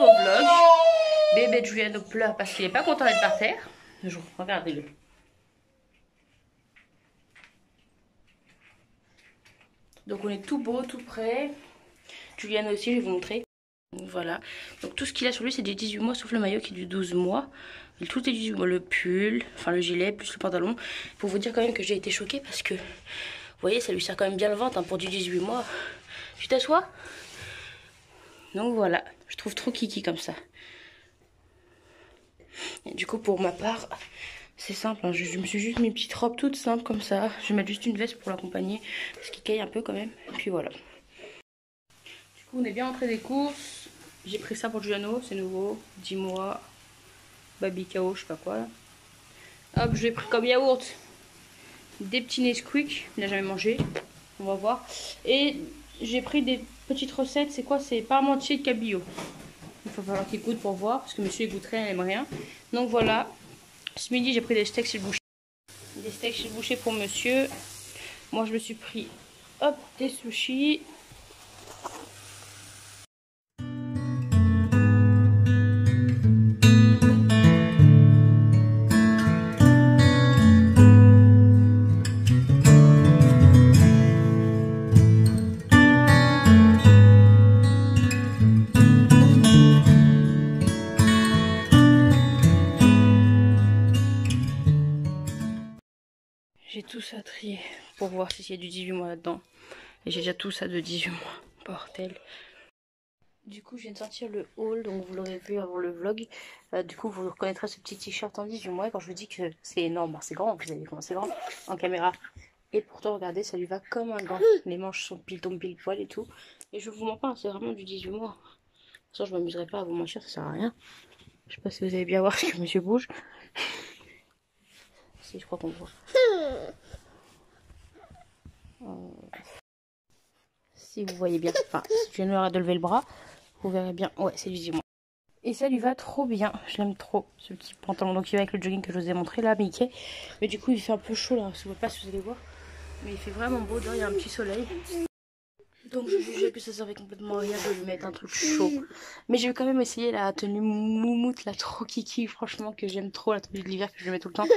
vlog. Bébé Giuliano pleure parce qu'il n'est pas content d'être par terre. Regardez-le. Donc on est tout beau, tout prêt. Giuliano aussi, je vais vous montrer. Voilà. Donc tout ce qu'il a sur lui, c'est du 18 mois, sauf le maillot qui est du 12 mois. Tout est du 18 mois. Le pull, enfin le gilet, plus le pantalon. Pour vous dire quand même que j'ai été choquée parce que, vous voyez, ça lui sert quand même bien le ventre hein, pour du 18 mois. Tu t'assois? Donc voilà, je trouve trop kiki comme ça. Et du coup, pour ma part, c'est simple. Hein, je me suis juste mis une petite robe toute simple comme ça. Je vais mettre juste une veste pour l'accompagner parce qu'il caille un peu quand même. Et puis voilà. Du coup, on est bien entré des courses. J'ai pris ça pour Giuliano, c'est nouveau. 10 mois. Baby Kao, je sais pas quoi. Hop, je l'ai pris comme yaourt. Des petits Nesquik, il n'a jamais mangé. On va voir. Et j'ai pris des petites recettes. C'est quoi? C'est parmentier de cabillaud. Il va falloir qu'il goûte pour voir. Parce que monsieur il goûterait, il n'aime rien. Donc voilà. Ce midi, j'ai pris des steaks chez le boucher. Des steaks chez le boucher pour monsieur. Moi, je me suis pris, hop, des sushis. J'ai tout ça trié pour voir s'il y a du 18 mois là-dedans. Et j'ai déjà tout ça de 18 mois. Bordel. Du coup, je viens de sortir le haul, donc vous l'aurez vu avant le vlog. Du coup, vous reconnaîtrez ce petit t-shirt en 18 mois. Et quand je vous dis que c'est énorme, c'est grand, vous allez comment c'est grand en caméra. Et pourtant, regardez, ça lui va comme un gant. Les manches sont pile poil et tout. Et je vous mens pas, c'est vraiment du 18 mois. Ça, je m'amuserai pas à vous mentir, ça sert à rien. Je sais pas si vous allez bien voir ce que monsieur bouge. Si, je crois qu'on voit. Si vous voyez bien, enfin, si je viens de lever le bras, vous verrez bien. Ouais, c'est du 18 mois. Et ça lui va trop bien, je l'aime trop, ce petit pantalon. Donc il va avec le jogging que je vous ai montré là, Mickey. Mais du coup, il fait un peu chaud là, je ne sais pas si vous allez voir. Mais il fait vraiment beau, il y a un petit soleil. Donc je jugeais que ça servait complètement à rien de lui mettre un truc chaud. Mais j'ai quand même essayé la tenue moumoute, la trop kiki, franchement, que j'aime trop, la tenue de l'hiver que je mets tout le temps.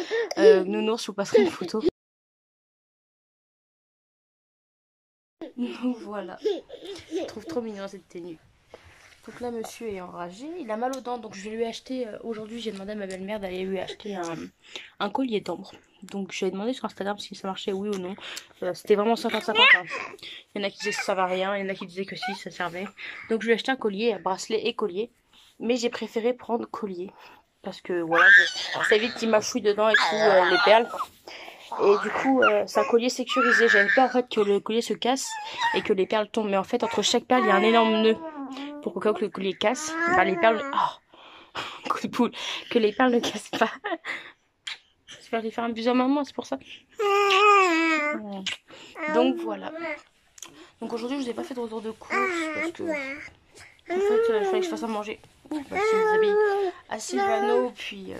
Nounours, je vous passerai une photo. Donc voilà, je trouve trop mignon cette tenue. Donc là, monsieur est enragé, il a mal aux dents, donc je vais lui acheter, aujourd'hui j'ai demandé à ma belle-mère d'aller lui acheter un collier d'ambre. Donc je lui ai demandé sur Instagram si ça marchait oui ou non. C'était vraiment 50-50. Hein. Il y en a qui disaient que ça servait à rien, il y en a qui disaient que si, ça servait. Donc je lui ai acheté un collier, un bracelet et collier. Mais j'ai préféré prendre collier. Parce que voilà, ça évite qu'il mâchouille dedans et tout, les perles. Et du coup, c'est un collier sécurisé. J'avais peur en fait que le collier se casse et que les perles tombent. Mais en fait, entre chaque perle, il y a un énorme nœud. Pour qu'au cas où le collier casse, bah les perles... Oh, coup de poule. Que les perles ne cassent pas. J'espère lui faire un bisou à maman, c'est pour ça. Donc voilà. Donc aujourd'hui, je vous ai pas fait de retour de course parce que... En fait, il fallait que je fasse à manger. Bah, si vous habillez à Silvano, puis...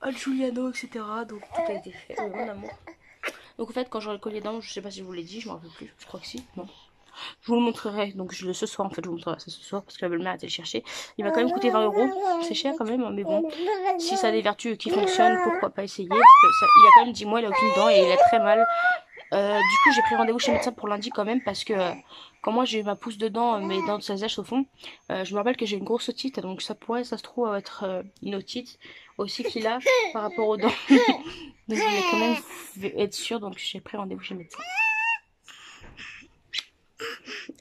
à Giuliano, etc. Donc tout a été fait, mon amour. Donc en fait, quand j'aurai le collier d'ambre, je sais pas si je vous l'ai dit, je m'en rappelle plus. Je crois que si, non. Je vous le montrerai, donc ce soir en fait, je vous montrerai ça ce soir parce que la belle-mère a été le chercher. Il va quand même coûter 20 €, c'est cher quand même, mais bon, si ça a des vertus qui fonctionnent, pourquoi pas essayer parce que ça, il a quand même 10 mois, il a aucune dent et il est très mal. Du coup, j'ai pris rendez-vous chez le médecin pour lundi quand même parce que quand moi j'ai eu ma pousse dedans, mes dents de sèche au fond, je me rappelle que j'ai une grosse otite, donc ça pourrait, ça se trouve, être une otite aussi qu'il a par rapport aux dents. Donc je voulais quand même être sûre, donc j'ai pris rendez-vous chez le médecin.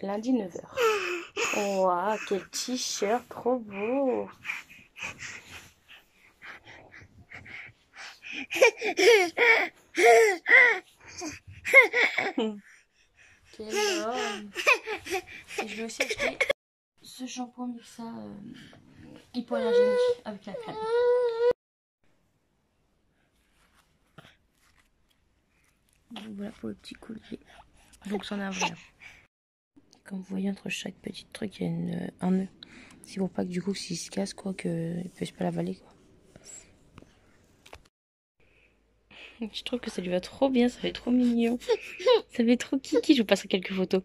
Lundi 9 h. Waouh, quel t-shirt, trop beau. Quel homme. Et je vais aussi acheter ce shampoing Mixa hypoallergénique avec la crème. Donc voilà pour le petit collier. Donc c'en est un vrai. Comme vous voyez, entre chaque petit truc, il y a un nœud. C'est pour pas que du coup, s'il se casse, quoi, qu'il ne puisse pas l'avaler, quoi. Je trouve que ça lui va trop bien, ça fait trop mignon. Ça fait trop kiki, je vous passerai quelques photos.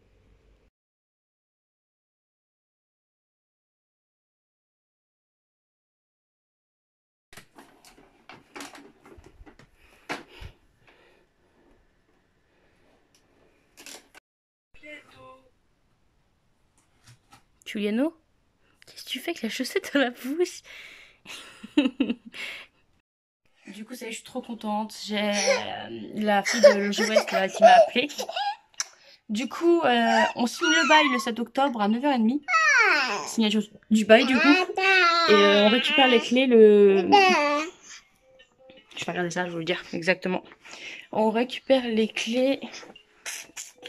Giuliano, qu'est-ce que tu fais avec la chaussette dans la bouche? Du coup, ça y est, je suis trop contente. J'ai la fille de Logis West là, qui m'a appelée. Du coup, on signe le bail le 7 octobre à 9h30. Signature du bail, du coup. Et on récupère les clés le... Je vais regarder ça, je vais vous le dire exactement. On récupère les clés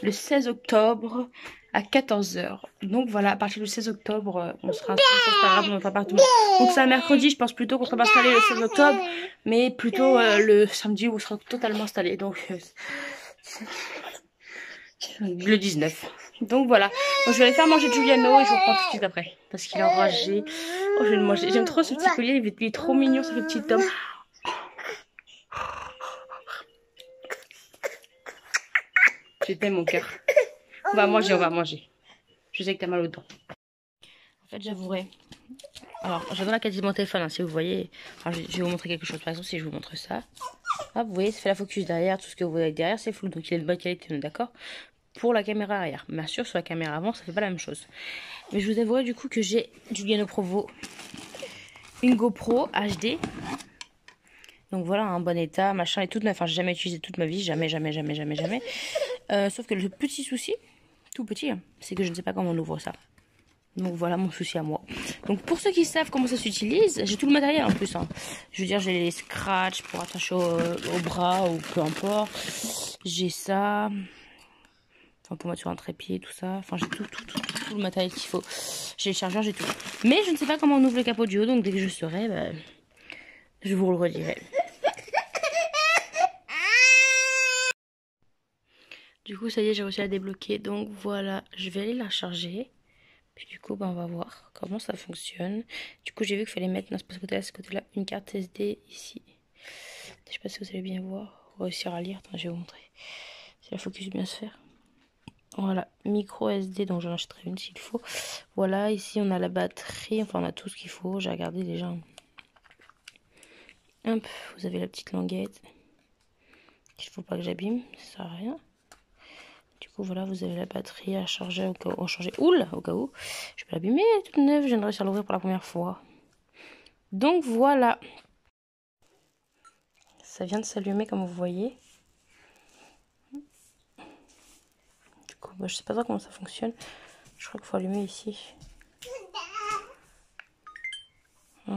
le 16 octobre à 14h. Donc voilà, à partir du 16 octobre, on sera installé dans notre appartement. Donc c'est un mercredi, je pense plutôt qu'on sera pas installé le 16 octobre, mais plutôt le samedi où on sera totalement installé. Donc le 19. Donc voilà. Donc je vais aller faire manger Giuliano et je vous reprends tout de suite après. Parce qu'il est enragé. Oh, je vais le manger. J'aime trop ce petit collier, il est trop mignon, ce petit homme. Je t'aime mon cœur. On va manger, on va manger. Je sais que t'as mal aux dents. En fait, j'avouerai. Alors, j'adore la qualité de mon téléphone, hein, si vous voyez. Alors, je vais vous montrer quelque chose. Par exemple, si je vous montre ça. Hop, vous voyez, ça fait la focus derrière. Tout ce que vous voyez derrière, c'est flou. Donc, il est de bonne qualité, on est d'accord. Pour la caméra arrière. Bien sûr, sur la caméra avant, ça fait pas la même chose. Mais je vous avouerai du coup que j'ai du Giuliano Provo. Une GoPro HD. Donc voilà, un bon état, machin, et toute neuf. Enfin, j'ai jamais utilisé toute ma vie. Jamais, jamais, jamais, jamais, jamais. Sauf que le petit souci, tout petit, hein, c'est que je ne sais pas comment on ouvre ça. Donc voilà mon souci à moi. Donc pour ceux qui savent comment ça s'utilise, j'ai tout le matériel en plus. Hein. Je veux dire, j'ai les scratchs pour attacher au bras ou peu importe. J'ai ça. Enfin, pour mettre sur un trépied, tout ça. Enfin, j'ai tout le matériel qu'il faut. J'ai le chargeur, j'ai tout. Mais je ne sais pas comment on ouvre le capot du haut. Donc dès que je saurai, bah, je vous le redirai. Du coup, ça y est, j'ai réussi à la débloquer. Donc voilà, je vais aller la charger. Puis du coup, bah, on va voir comment ça fonctionne. Du coup, j'ai vu qu'il fallait mettre, non, c'est pas ce côté-là, ce côté-là, une carte SD ici. Je sais pas si vous allez bien voir, réussir à lire. Attends, je vais vous montrer. Si la focus bien se faire. Voilà, micro SD, donc j'en achèterai une s'il faut. Voilà, ici on a la batterie, enfin on a tout ce qu'il faut. J'ai regardé déjà. Hop, vous avez la petite languette. Il faut pas que j'abîme, ça sert à rien. Du coup, voilà, vous avez la batterie à charger au cas où. Au cas où. Je peux l'abîmer, elle est toute neuve. Je viens de réussir à l'ouvrir pour la première fois. Donc, voilà. Ça vient de s'allumer, comme vous voyez. Du coup, bah, je sais pas trop comment ça fonctionne. Je crois qu'il faut allumer ici. Je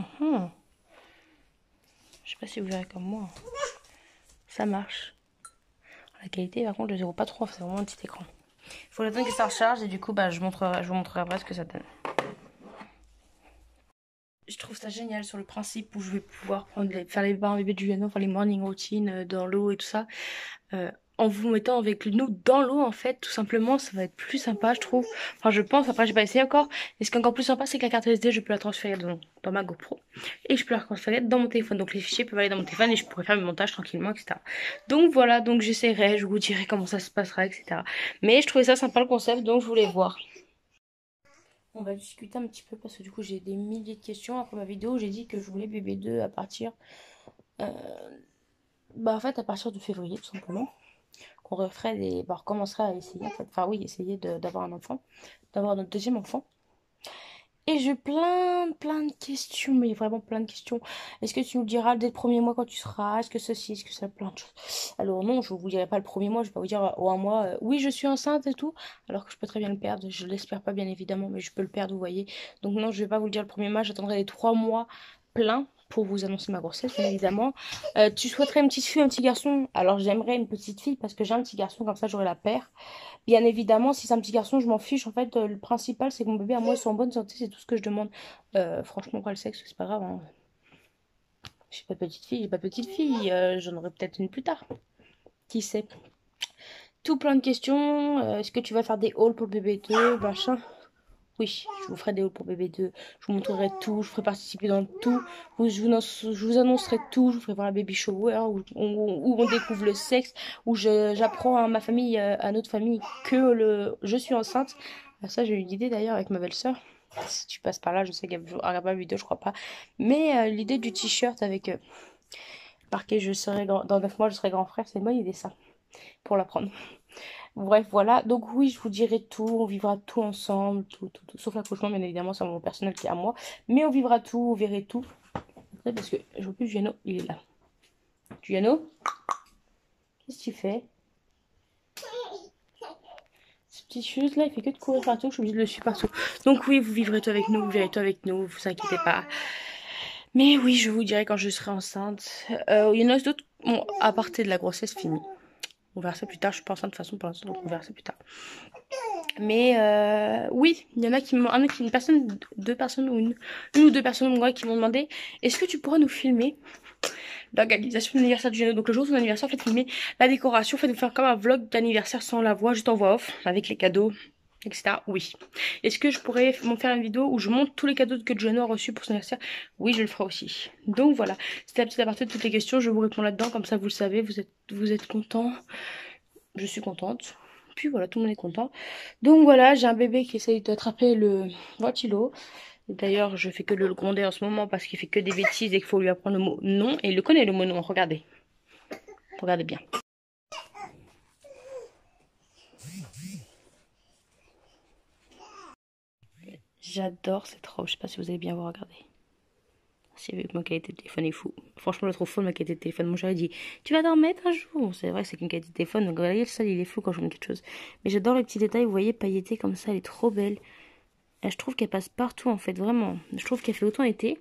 sais pas si vous verrez comme moi. Ça marche. La qualité, par contre, je ne zéro pas trop. C'est vraiment un petit écran. Il faut attendre que ça recharge et du coup, bah, je vous montrerai après ce que ça donne. Je trouve ça génial sur le principe où je vais pouvoir faire les bains bébé du Giuliano, faire les morning routines dans l'eau et tout ça. En vous mettant avec nous dans l'eau, en fait, tout simplement, ça va être plus sympa, je trouve. Enfin, je pense, après, j'ai pas essayé encore. Et ce qui est encore plus sympa, c'est que la carte SD, je peux la transférer dans ma GoPro. Et je peux la transférer dans mon téléphone. Donc, les fichiers peuvent aller dans mon téléphone et je pourrais faire mes montages tranquillement, etc. Donc, voilà, donc j'essaierai, je vous dirai comment ça se passera, etc. Mais je trouvais ça sympa le concept, donc je voulais voir. On va discuter un petit peu parce que du coup j'ai des milliers de questions. Après ma vidéo j'ai dit que je voulais bébé 2 à partir en fait à partir de février tout simplement. Qu'on referait on recommencerait à essayer en fait. Enfin oui, essayer d'avoir un enfant, d'avoir notre deuxième enfant. Et j'ai plein de questions, mais vraiment plein de questions. Est-ce que tu nous diras dès le premier mois quand tu seras? Est-ce que ceci, est-ce que ça, plein de choses. Alors non, je vous dirai pas le premier mois, je vais pas vous dire un mois, oui je suis enceinte et tout, alors que je peux très bien le perdre. Je l'espère pas bien évidemment, mais je peux le perdre, vous voyez. Donc non, je vais pas vous le dire le premier mois, j'attendrai les 3 mois pleins pour vous annoncer ma grossesse, bien évidemment. Tu souhaiterais une petite fille, un petit garçon? Alors j'aimerais une petite fille parce que j'ai un petit garçon, comme ça j'aurai la paire. Bien évidemment, si c'est un petit garçon, je m'en fiche. En fait, le principal, c'est que mon bébé à moi soit en bonne santé, c'est tout ce que je demande. Franchement, pas le sexe, c'est pas grave. Hein. J'ai pas de petite fille, j'ai pas de petite fille. J'en aurai peut-être une plus tard. Qui sait? Tout plein de questions. Est-ce que tu vas faire des hauls pour le bébé 2, machin? Oui, je vous ferai des hauls pour bébé 2. Je vous montrerai tout, je ferai participer dans tout. Je vous annoncerai tout. Je vous ferai voir la baby shower où on découvre le sexe, où j'apprends à ma famille, à notre famille, que je suis enceinte. Ça, j'ai eu une idée d'ailleurs avec ma belle-sœur. Si tu passes par là, je sais qu'elle regarde pas la vidéo, je crois pas. Mais l'idée du t-shirt avec marqué dans 9 mois, je serai grand frère, c'est une bonne idée ça, pour l'apprendre. Bref, voilà. Donc oui, je vous dirai tout. On vivra tout ensemble. Tout. Sauf l'accouchement, bien évidemment, c'est mon personnel qui est à moi. Mais on vivra tout, on verra tout. Après, parce que je vois plus Giano, il est là. Giano, qu'est-ce que tu fais? Ce petit chose là, il fait que de courir partout. Je suis obligée de le suivre partout. Donc oui, vous vivrez tout avec nous, vous verrez tout avec nous. Vous inquiétez pas. Mais oui, je vous dirai quand je serai enceinte. Il y en a d'autres. Bon, à partir de la grossesse finie. On verra ça plus tard. Je suis pas enceinte de toute façon pour l'instant, donc on verra ça plus tard. Mais oui, il y en a qui m'ont, une personne, deux personnes ou une ou deux personnes moi qui m'ont demandé est-ce que tu pourras nous filmer l'organisation de l'anniversaire du Géno. Donc le jour de son anniversaire, faites filmer la décoration, faites faire comme un vlog d'anniversaire sans la voix, juste en voix off, avec les cadeaux, etc. Oui. Est-ce que je pourrais m'en faire une vidéo où je montre tous les cadeaux que Géno a reçus pour son anniversaire? Oui, je le ferai aussi. Donc voilà, c'était la petite aparté de toutes les questions. Je vous réponds là-dedans, comme ça vous le savez, vous êtes contents. Je suis contente. Puis voilà, tout le monde est content. Donc voilà, j'ai un bébé qui essaye d'attraper le ventilo. D'ailleurs, je fais que le gronder en ce moment parce qu'il fait que des bêtises et qu'il faut lui apprendre le mot non. Et il le connaît le mot non, regardez. Regardez bien. J'adore cette robe, je sais pas si vous allez bien voir, regardez. C'est vu que ma qualité de téléphone est fou. Franchement, je la trouve folle ma qualité de téléphone. Moi j'aurais dit, tu vas t'en remettre un jour. C'est vrai que c'est qu'une qualité de téléphone, donc regardez, le sol il est fou quand je mets quelque chose. Mais j'adore les petits détails, vous voyez, pailletée comme ça, elle est trop belle. Et je trouve qu'elle passe partout en fait, vraiment. Je trouve qu'elle fait autant été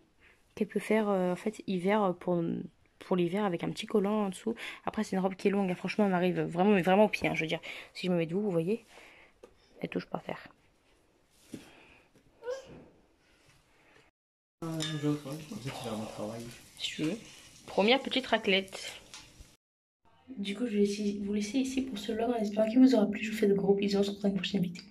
qu'elle peut faire en fait hiver pour l'hiver avec un petit collant en dessous. Après c'est une robe qui est longue, hein. Franchement elle m'arrive vraiment, mais vraiment au pied. Hein. Je veux dire, si je me mets debout, vous voyez, elle touche par terre. Si tu veux. Première petite raclette. Du coup, je vais vous laisser ici pour ce vlog en espérant qu'il vous aura plu. Je vous fais de gros bisous. On se retrouve dans une prochaine vidéo.